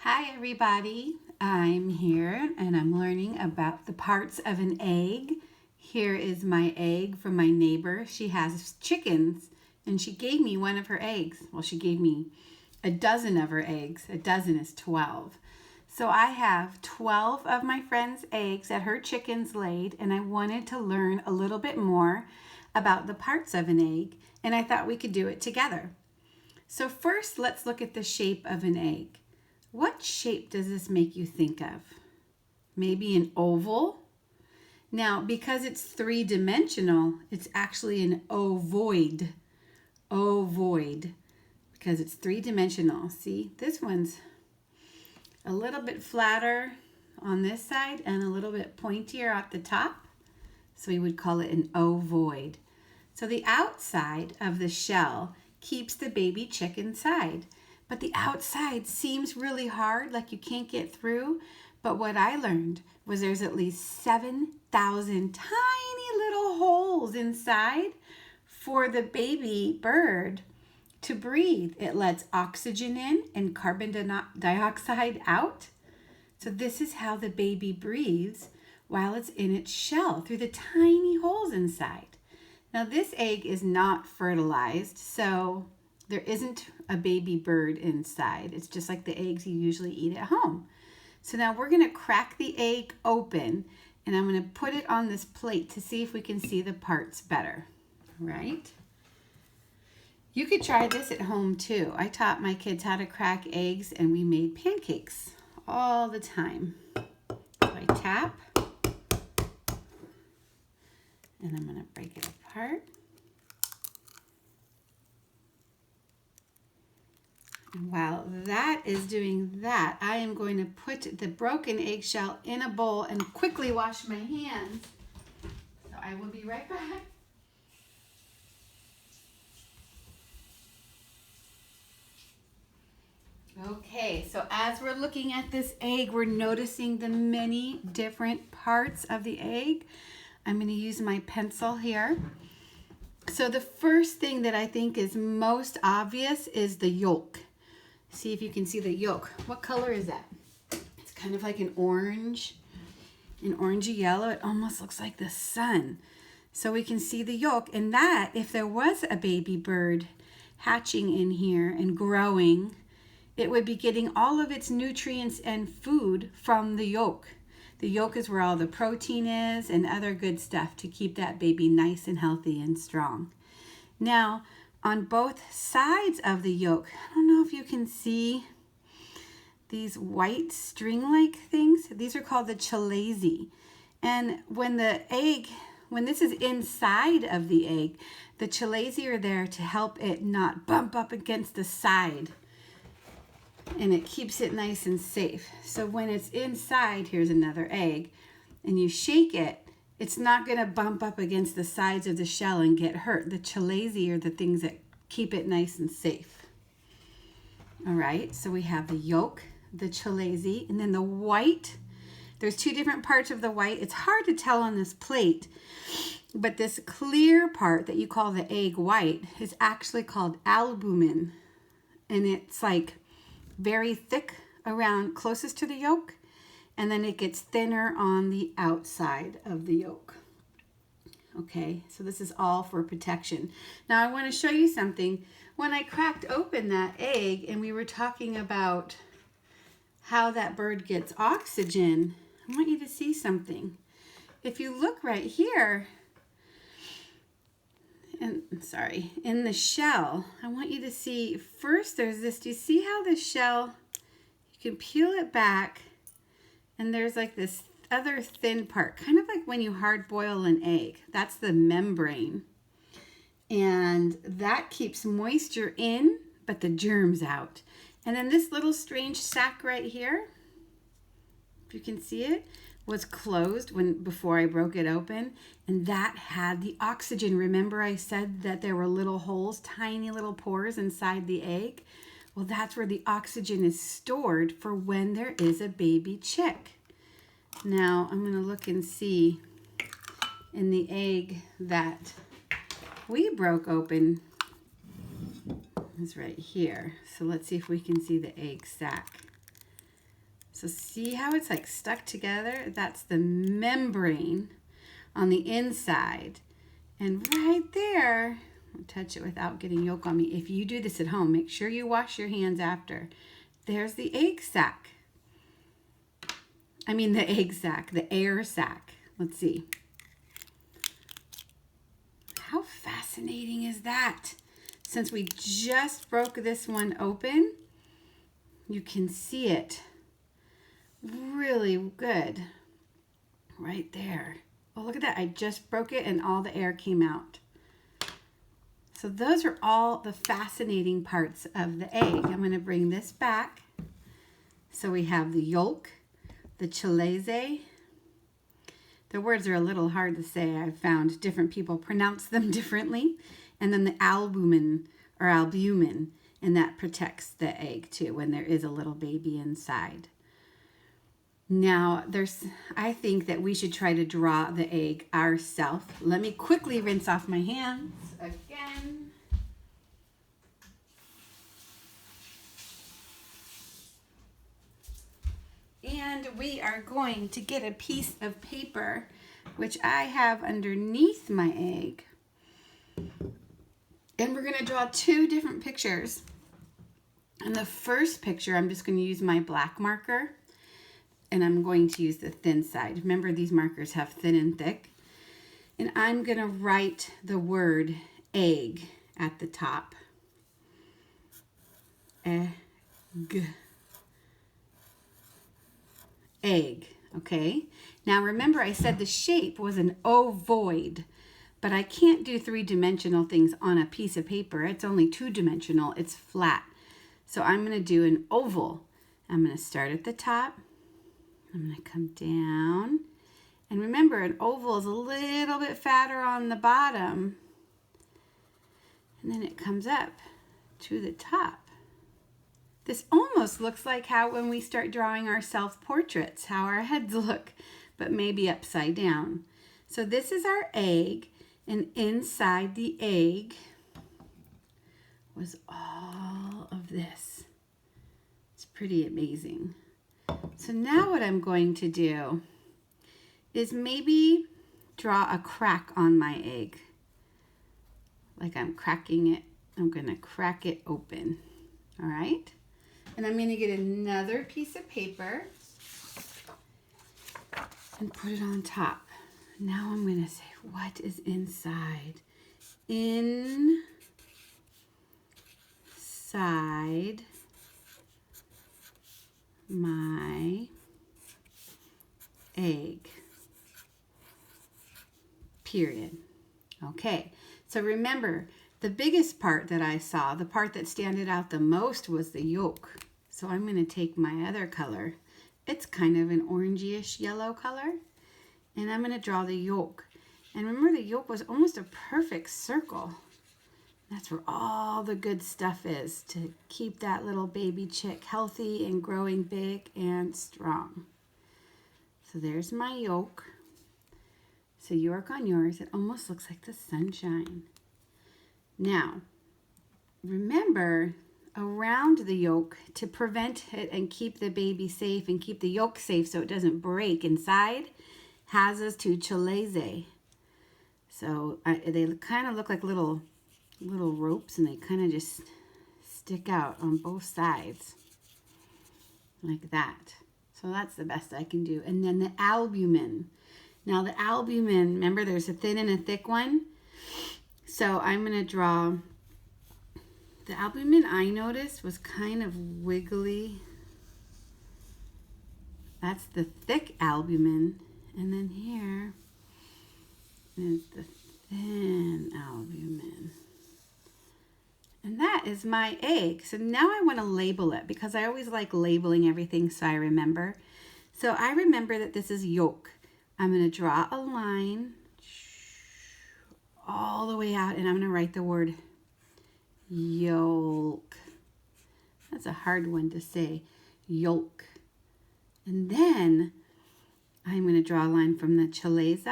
Hi everybody, I'm here and I'm learning about the parts of an egg. Here is my egg from my neighbor. She has chickens and she gave me one of her eggs. Well, she gave me a dozen of her eggs. A dozen is 12. So I have 12 of my friend's eggs that her chickens laid, and I wanted to learn a little bit more about the parts of an egg, and I thought we could do it together. So first, let's look at the shape of an egg. What shape does this make you think of? Maybe an oval? Now, because it's three-dimensional, it's actually an ovoid. Ovoid, because it's three-dimensional. See, this one's a little bit flatter on this side and a little bit pointier at the top. So we would call it an ovoid. So the outside of the shell keeps the baby chick inside. But the outside seems really hard, like you can't get through. But what I learned was there's at least 7,000 tiny little holes inside for the baby bird to breathe. It lets oxygen in and carbon dioxide out. So this is how the baby breathes while it's in its shell, through the tiny holes inside. Now this egg is not fertilized, so there isn't a baby bird inside. It's just like the eggs you usually eat at home. So now we're going to crack the egg open, and I'm going to put it on this plate to see if we can see the parts better. All right? You could try this at home too. I taught my kids how to crack eggs, and we made pancakes all the time. So I tap, and I'm going to break it apart. While that is doing that, I am going to put the broken eggshell in a bowl and quickly wash my hands. So I will be right back. Okay, so as we're looking at this egg, we're noticing the many different parts of the egg. I'm going to use my pencil here. So the first thing that I think is most obvious is the yolk. See if you can see the yolk. What color is that? It's kind of like an orangey yellow. It almost looks like the sun. So we can see the yolk, and that, if there was a baby bird hatching in here and growing, it would be getting all of its nutrients and food from the yolk. The yolk is where all the protein is and other good stuff to keep that baby nice and healthy and strong. Now, on both sides of the yolk, I don't know if you can see these white string-like things. These are called the chalazi. And when this is inside of the egg, the chalazi are there to help it not bump up against the side. And it keeps it nice and safe. So when it's inside, here's another egg, and you shake it, it's not going to bump up against the sides of the shell and get hurt. The chalazi are the things that keep it nice and safe. All right, so we have the yolk, the chalazi, and then the white. There's two different parts of the white. It's hard to tell on this plate, but this clear part that you call the egg white is actually called albumin. And it's like very thick around closest to the yolk, and then it gets thinner on the outside of the yolk. Okay, so this is all for protection. Now I want to show you something. When I cracked open that egg and we were talking about how that bird gets oxygen, I want you to see something. If you look right here, in the shell, I want you to see, first there's this, do you see how the shell, you can peel it back, and there's like this other thin part, kind of like when you hard boil an egg. That's the membrane. And that keeps moisture in, but the germs out. And then this little strange sac right here, if you can see it, was closed before I broke it open, and that had the oxygen. Remember I said that there were little holes, tiny little pores inside the egg? Well, that's where the oxygen is stored for when there is a baby chick. Now I'm going to look and see in the egg that we broke open is right here. So let's see if we can see the egg sac. So see how it's like stuck together? That's the membrane on the inside. And right there, I'll touch it without getting yolk on me. If you do this at home, make sure you wash your hands after. There's the egg sac. I mean the egg sac, the air sac. Let's see. How fascinating is that? Since we just broke this one open, you can see it really good right there. Oh, look at that. I just broke it and all the air came out. So those are all the fascinating parts of the egg. I'm going to bring this back. So we have the yolk, the chalaise. The words are a little hard to say. I've found different people pronounce them differently. And then the albumin, and that protects the egg too when there is a little baby inside. Now, I think that we should try to draw the egg ourselves. Let me quickly rinse off my hands again. And we are going to get a piece of paper, which I have underneath my egg. And we're going to draw two different pictures. And the first picture, I'm just going to use my black marker. And I'm going to use the thin side. Remember, these markers have thin and thick. And I'm going to write the word egg at the top. Egg. Egg, okay? Now remember, I said the shape was an ovoid, but I can't do three-dimensional things on a piece of paper. It's only two-dimensional. It's flat. So I'm going to do an oval. I'm going to start at the top. I'm going to come down. And remember, an oval is a little bit fatter on the bottom. And then it comes up to the top. This almost looks like how when we start drawing our self-portraits, how our heads look, but maybe upside down. So this is our egg, and inside the egg was all of this. It's pretty amazing. So now what I'm going to do is maybe draw a crack on my egg. Like I'm cracking it. I'm going to crack it open. All right? And I'm going to get another piece of paper and put it on top. Now I'm going to say, what is inside? Inside my egg. Period. Okay, so remember, the biggest part that I saw, the part that standed out the most was the yolk. So I'm going to take my other color. It's kind of an orangey-ish yellow color. And I'm going to draw the yolk. And remember, the yolk was almost a perfect circle. That's where all the good stuff is, to keep that little baby chick healthy and growing big and strong. So there's my yolk. So you work on yours. It almost looks like the sunshine. Now, remember, around the yolk, to prevent it and keep the baby safe and keep the yolk safe so it doesn't break inside, has us to chalaise. So they kind of look like little ropes, and they kind of just stick out on both sides like that. So that's the best I can do. And then the albumin. Now the albumin, remember there's a thin and a thick one. So I'm going to draw, the albumin I noticed was kind of wiggly. That's the thick albumin. And then here is the thin albumin. And that is my egg. So now I want to label it, because I always like labeling everything so I remember. So I remember that this is yolk. I'm going to draw a line all the way out, and I'm going to write the word yolk. That's a hard one to say. Yolk. And then I'm going to draw a line from the chalaise.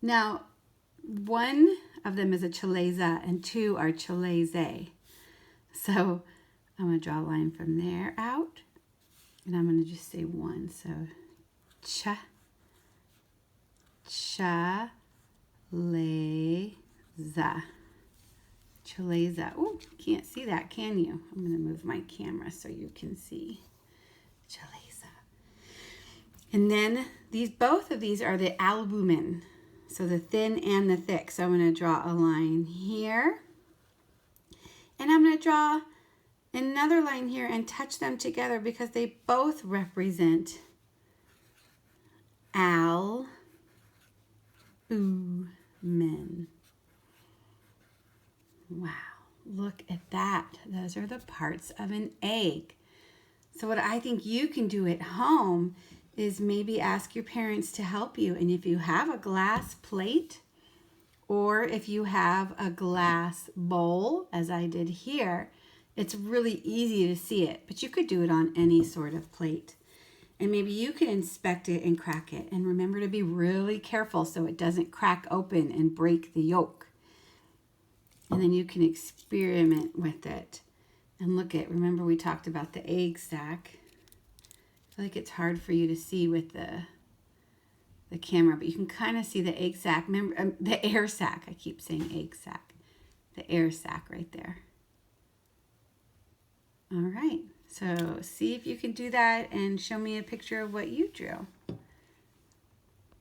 Now, one of them is a chalaise and two are chalaise. So I'm going to draw a line from there out And I'm going to just say one. So cha, cha, le, za. Chaleza. Oh, can't see that, can you? I'm going to move my camera so you can see. Chaleza. And then both of these are the albumin. So the thin and the thick. So I'm going to draw a line here. And I'm going to draw another line here and touch them together because they both represent albumin. Wow, look at that. Those are the parts of an egg. So what I think you can do at home is maybe ask your parents to help you. And if you have a glass plate, or if you have a glass bowl, as I did here, it's really easy to see it, but you could do it on any sort of plate. And maybe you can inspect it and crack it. And remember to be really careful so it doesn't crack open and break the yolk. And then you can experiment with it. And look at, remember we talked about the egg sac. I feel like it's hard for you to see with the camera, but you can kind of see the egg sac. Remember, the air sac. I keep saying egg sac. The air sac right there. All right, so see if you can do that and show me a picture of what you drew.